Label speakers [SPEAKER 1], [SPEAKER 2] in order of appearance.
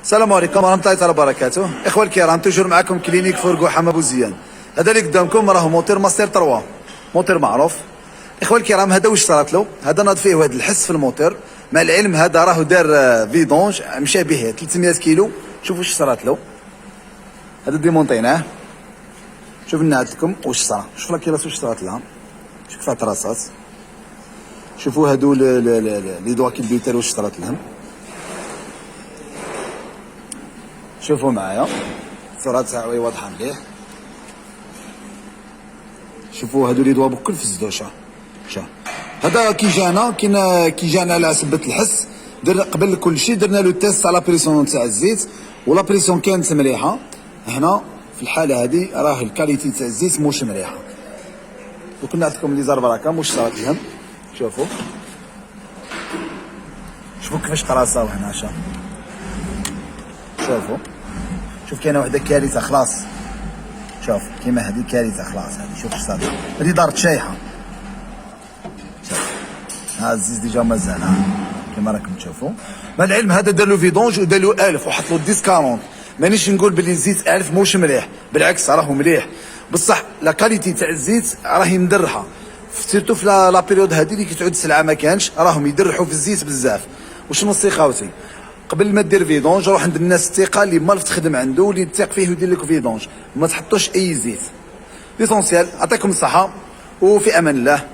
[SPEAKER 1] السلام عليكم ورحمة الله تعالى وبركاته. إخوة الكرام، توجور معكم كلينيك فورغو حمام بوزيان. هذا اللي قدامكم راه موتور ماستر 3، موتور معروف. إخوة الكرام، هذا واش صارت له؟ هذا ناض فيه واحد الحس في الموتور، مع العلم هذا راه دار فيدونج مشى به 300 كيلو. شوفوا واش صارت له. هذا ديمونطيناه، شوف نعاد لكم واش صرا. شوف لاكيلاس واش صارت لها، شوف كيف تراصات. شوفوا هادو لي دوا كيلبيوتر واش صارت لهم. شوفوا معايا الصورة تاعي واضحة مليح. شوفوا هادو لي دوا بكل في الزدوشة. شوف هذا كي جانا على سبة الحس، درنا قبل كل شيء درنا له تيست على بريسيون تاع الزيت، ولا بريسيون كانت مليحة. هنا في الحالة هذه راه الكاليتي تاع الزيت موش مليحة. وكنا نعطيكم لي زار براكا واش صارت لهم. شوفوا كيفاش قراصاو هنا. شوف كاينه وحده كارثه خلاص. شوف كيما هذه كارثه خلاص. هذه شوف اش صار، هذه دارت شايحه. ها الزيت ديجا مازال كيما راكم تشوفوا. مع العلم هذا دار له فيدونج ودار له 1000 وحط له 10 مانيش نقول بلي الزيت 1000 موش مليح، بالعكس راهو مليح، بصح لا كاليتي تاع الزيت راهي مدرحه. سيرتو في لا بيريود هذه اللي كتعود سلعه ما كانش، راهم يدرحوا في الزيت بزاف. واش نوصي خاوتي، قبل ما دير فيدونج روح عند الناس الثقه اللي مالف تخدم عنده واللي تثق فيه ويدير لك فيدونج، ما تحطوش اي زيت. ليسونسيال. يعطيكم الصحه وفي امان الله.